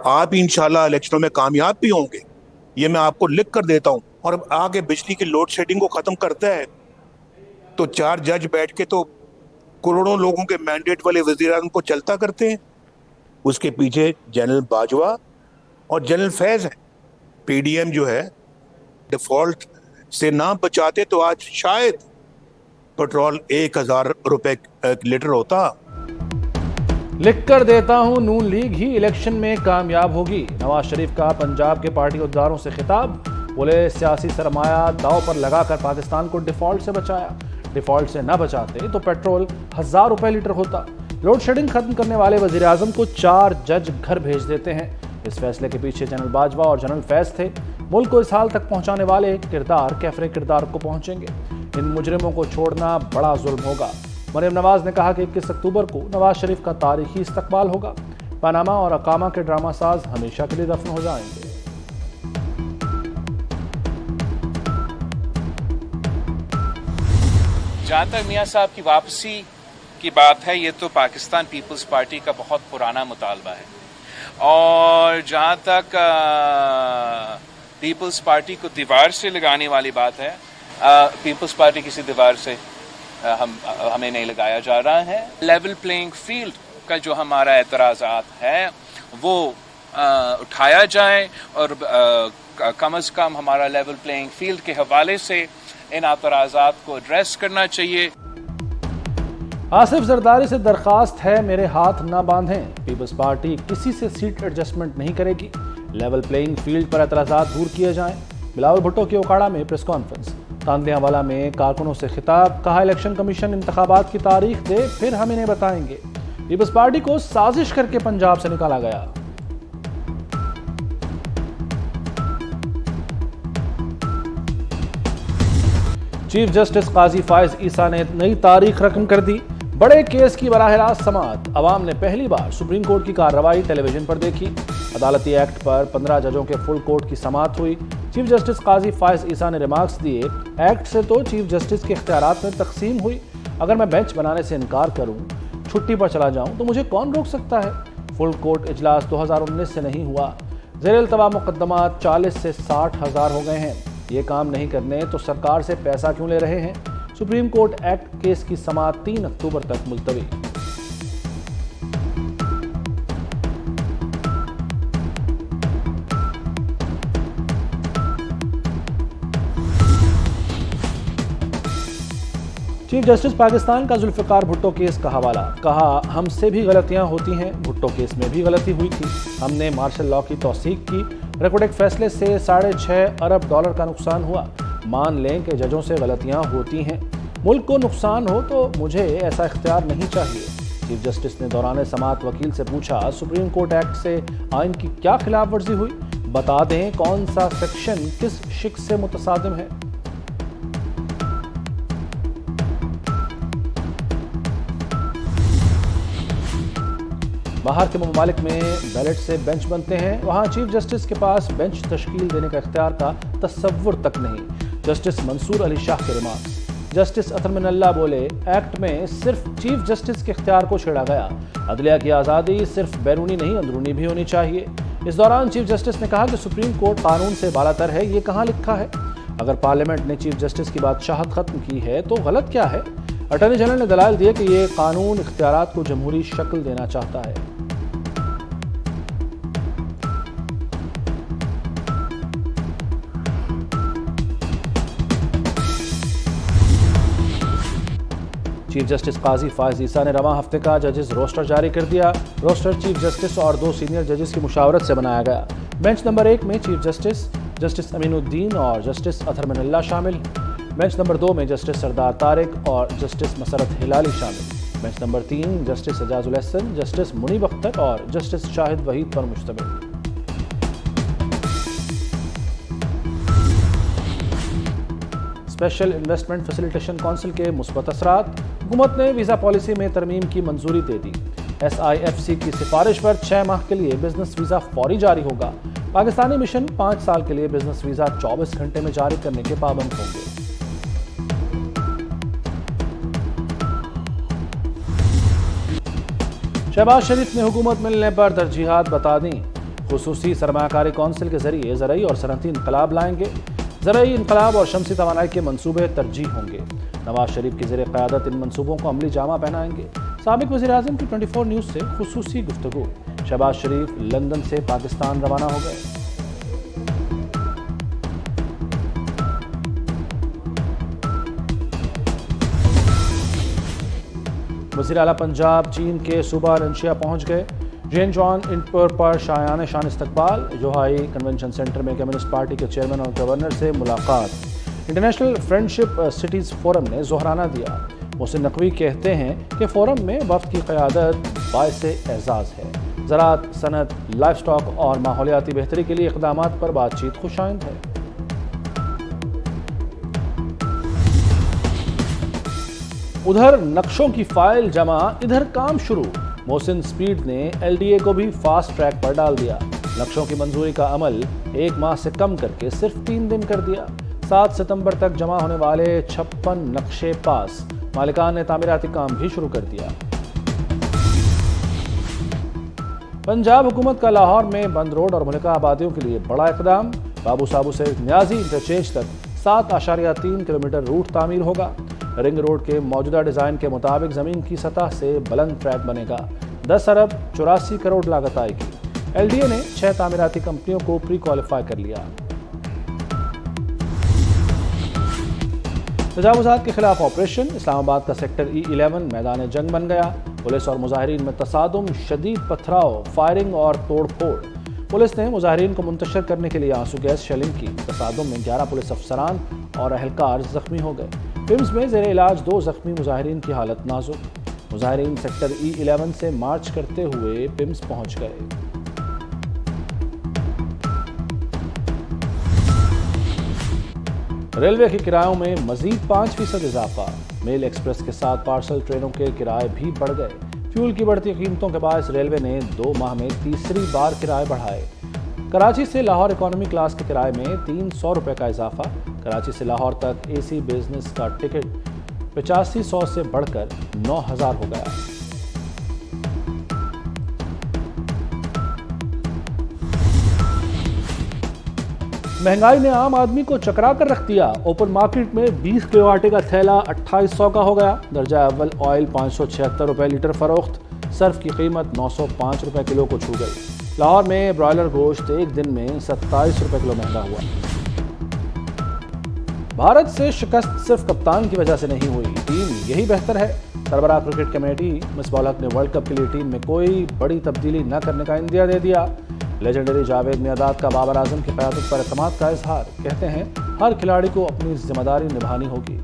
आप इंशाल्लाह इलेक्शनों में कामयाब भी होंगे, ये मैं आपको लिख कर देता हूँ। और अब आगे बिजली की लोड शेडिंग को खत्म करता है तो चार जज बैठ के तो करोड़ों लोगों के मैंडेट वाले वजीर आजम को चलता करते हैं। उसके पीछे जनरल बाजवा और जनरल फैज है। पीडीएम जो है, डिफॉल्ट से ना बचाते तो आज शायद पेट्रोल 1,000 रुपए लीटर होता। लिख कर देता हूं, नून लीग ही इलेक्शन में कामयाब होगी। नवाज शरीफ का पंजाब के पार्टी अहदेदारों से खिताब। बोले सियासी सरमाया दांव पर लगाकर पाकिस्तान को डिफॉल्ट से बचाया। डिफॉल्ट से न बचाते तो पेट्रोल 1,000 रुपए लीटर होता। लोड शेडिंग खत्म करने वाले वजीर आजम को 4 जज घर भेज देते हैं। इस फैसले के पीछे जनरल बाजवा और जनरल फैज थे। मुल्क को इस हाल तक पहुंचाने वाले किरदार कैफरे किरदार को पहुंचेंगे। इन मुजरिमों को छोड़ना बड़ा जुल्म होगा। मरियम नवाज ने कहा कि 21 अक्टूबर को नवाज शरीफ का तारीखी इस्तकबाल होगा। पनामा और अकामा के ड्रामा साज हमेशा के लिए दफन हो जाएंगे। जहाँ तक मियाँ साहब की वापसी की बात है, ये तो पाकिस्तान पीपल्स पार्टी का बहुत पुराना मुतालबा है। और जहाँ तक पीपल्स पार्टी को दीवार से लगाने वाली बात है, पीपल्स पार्टी किसी दीवार से हमें नहीं लगाया जा रहा है। लेवल प्लेइंग फील्ड का जो हमारा एतराज़ात है वो उठाया जाए और कम अज़ कम हमारा लेवल प्लेइंग फील्ड के हवाले से इन एतराज़ात को एड्रेस करना चाहिए। आसिफ जरदारी से दरखास्त है, मेरे हाथ ना बांधें। पीपल्स पार्टी किसी से सीट एडजस्टमेंट नहीं करेगी। लेवल प्लेइंग फील्ड पर एतराज़ात दूर किए जाएं। बिलावल भुट्टो की ओकाड़ा में प्रेस कॉन्फ्रेंस। तांदियावाला में कारकुनों से खिताब। कहा इलेक्शन कमीशन इंतखाबात की तारीख दे, फिर हम इन्हें बताएंगे। पीपल्स पार्टी को साजिश करके पंजाब से निकाला गया। चीफ जस्टिस काजी फायज ईसा ने नई तारीख रकम कर दी। बड़े केस की बराह रास्त समाअत। अवाम ने पहली बार सुप्रीम कोर्ट की कार्रवाई टेलीविजन पर देखी। अदालती एक्ट पर 15 जजों के फुल कोर्ट की समाअत हुई। चीफ जस्टिस काजी फायज ईसा ने रिमार्क्स दिए, एक्ट से तो चीफ जस्टिस के इख्तियारात में तकसीम हुई। अगर मैं बेंच बनाने से इनकार करूं, छुट्टी पर चला जाऊं तो मुझे कौन रोक सकता है। फुल कोर्ट इजलास 2019 से नहीं हुआ। ज़ेर इल्तवा मुकदमात 40 से 60 हज़ार हो गए हैं। ये काम नहीं करने तो सरकार से पैसा क्यों ले रहे हैं। सुप्रीम कोर्ट एक्ट केस की समाअत 3 अक्टूबर तक मुलतवी। चीफ जस्टिस पाकिस्तान का जुल्फ़िकार भुट्टो केस का हवाला। कहा हमसे भी गलतियां होती हैं, भुट्टो केस में भी गलती हुई थी। हमने मार्शल लॉ की तौसीक की। रेकोडेक फैसले से $6.5 अरब का नुकसान हुआ। मान लें कि जजों से गलतियां होती हैं। मुल्क को नुकसान हो तो मुझे ऐसा इख्तियार नहीं चाहिए। चीफ जस्टिस ने दौरान समाअत वकील से पूछा, सुप्रीम कोर्ट एक्ट से आइन की क्या खिलाफ वर्जी हुई, बता दें कौन सा सेक्शन किस शिक से मुतसादिम है। बाहर के ममालिक में बैलेट से बेंच बनते हैं, वहां चीफ जस्टिस के पास बेंच तश्कील देने का इख्तियार का तसव्वुर तक नहीं। जस्टिस मंसूर अली शाह के रिमार्क्स। जस्टिस अतर मिनल्ला बोले, एक्ट में सिर्फ चीफ जस्टिस के इख्तियार को छेड़ा गया। अदलिया की आज़ादी सिर्फ बैरूनी नहीं अंदरूनी भी होनी चाहिए। इस दौरान चीफ जस्टिस ने कहा कि सुप्रीम कोर्ट कानून से बालातर है, ये कहाँ लिखा है। अगर पार्लियामेंट ने चीफ जस्टिस की बादशाहत खत्म की है तो गलत क्या है। अटॉर्नी जनरल ने दलाल दिए कि ये कानून इख्तियारात को जमहूरी शक्ल देना चाहता है। चीफ जस्टिस काजी फायज ईसा ने रवां हफ्ते का जजेस रोस्टर जारी कर दिया। रोस्टर चीफ जस्टिस और 2 सीनियर जजेस की मुशावरत से बनाया गया। बेंच नंबर 1 में चीफ जस्टिस जस्टिस अमीनुद्दीन और जस्टिस अतर मिनल्ला शामिल। बेंच नंबर 2 में जस्टिस सरदार तारिक और जस्टिस मसरत हिलाली शामिल। Bench number 3 justice Ijazul Ahsan, justice Munib Akhtar और जस्टिस शाहिद वहीद पर मुश्तमिल। स्पेशल इन्वेस्टमेंट फैसिलिटेशन काउंसिल के मुस्बत असरात। हुकूमत ने वीज़ा पॉलिसी में तरमीम की मंजूरी दे दी। SIFC की सिफारिश पर 6 माह के लिए बिजनेस वीज़ा फौरी जारी होगा। पाकिस्तानी मिशन 5 साल के लिए बिजनेस वीज़ा 24 घंटे में जारी करने के पाबंद होंगे। शहबाज शरीफ ने हुकूमत मिलने पर तरजीहात बता दी। खुसूसी सरमायाकारी कौंसिल के जरिए ज़रई और सनअती इनकलाब लाएंगे। ज़रई इनकलाब और शमसी तवानाई के मंसूबे तरजीह होंगे। नवाज शरीफ की ज़ेर क़यादत इन मंसूबों को अमली जामा पहनाएंगे। साबिक़ वज़ीर-ए-आज़म की 24 न्यूज़ से खुसूसी गुफ्तगू। शहबाज शरीफ लंदन से पाकिस्तान रवाना हो गए। वज़ीर आला पंजाब चीन के सूबा नंशिया पहुंच गए। जेनजॉन इंटपर पर शायान शान इस्तकबाल। जोहाई कन्वेंशन सेंटर में कम्युनिस्ट पार्टी के चेयरमैन और गवर्नर से मुलाकात। इंटरनेशनल फ्रेंडशिप सिटीज़ फोरम ने जोहराना दिया। मोहसिन नकवी कहते हैं कि फोरम में वफ़द की क़यादत बाइसे एज़ाज़ है। ज़राअत, सनत, लाइफ स्टॉक और माहौलियाती बेहतरी के लिए इक़दामात पर बातचीत खुशाइंद है। उधर नक्शों की फाइल जमा, इधर काम शुरू। मोहसिन स्पीड ने LDA को भी फास्ट ट्रैक पर डाल दिया। नक्शों की मंजूरी का अमल 1 माह से कम करके सिर्फ 3 दिन कर दिया। 7 सितंबर तक जमा होने वाले 56 नक्शे पास। मालिकान ने तामीराती काम भी शुरू कर दिया। पंजाब हुकूमत का लाहौर में बंद रोड और मुल्का आबादियों के लिए बड़ा इकदाम। बाबू साबू से न्याजी इंटरचेंज तक 7.3 किलोमीटर रूट तामीर होगा। रिंग रोड के मौजूदा डिज़ाइन के मुताबिक ज़मीन की सतह से बुलंद ट्रैक बनेगा। 10 अरब 84 करोड़ लागत आएगी। LDA ने 6 तामीराती कंपनियों को प्री क्वालिफाई कर लिया। तजावुज़ात के खिलाफ ऑपरेशन। इस्लामाबाद का सेक्टर E11 मैदान जंग बन गया। पुलिस और मुजाहिरीन में तसादुम, शदीद पथराव, फायरिंग और तोड़फोड़। पुलिस ने मुजाहिरीन को मुंतशिर करने के लिए आंसू गैस शेलिंग की। तसादुम में 11 पुलिस अफसरान और अहलकार जख्मी हो गए। पिम्स में ज़ेरे इलाज 2 जख्मी मुजाहिरीन की हालत नाजुक। मुजाहिरीन सेक्टर E11 से मार्च करते हुए पिम्स पहुंच गए। रेलवे के किरायों में मजीद 5% इजाफा। मेल एक्सप्रेस के साथ पार्सल ट्रेनों के किराए भी बढ़ गए। फ्यूल की बढ़ती कीमतों के बायस रेलवे ने 2 माह में तीसरी बार किराए बढ़ाए। कराची से लाहौर इकॉनमी क्लास के किराए में 300 रुपये का इजाफा। कराची से लाहौर तक AC बिजनेस का टिकट 8500 से बढ़कर 9000 हो गया। महंगाई ने आम आदमी को चकरा कर रख दिया। ओपन मार्केट में 20 किलो आटे का थैला 2800 का हो गया। दर्जा अव्वल ऑयल 576 रुपये लीटर फरोख्त। सर्फ की कीमत 905 रुपये किलो को छू गई। लाहौर में ब्रॉयलर गोश्त एक दिन में 27 रुपये किलो महंगा हुआ। भारत से शिकस्त सिर्फ कप्तान की वजह से नहीं हुई, टीम यही बेहतर है। सरबराह क्रिकेट कमेटी मिसबाह उल हक ने वर्ल्ड कप के लिए टीम में कोई बड़ी तब्दीली न करने का इंदिया दे दिया। लेजेंडरी जावेद मियादाद का बाबर आजम की क़यादत पर एतमाद का इजहार। कहते हैं हर खिलाड़ी को अपनी जिम्मेदारी निभानी होगी।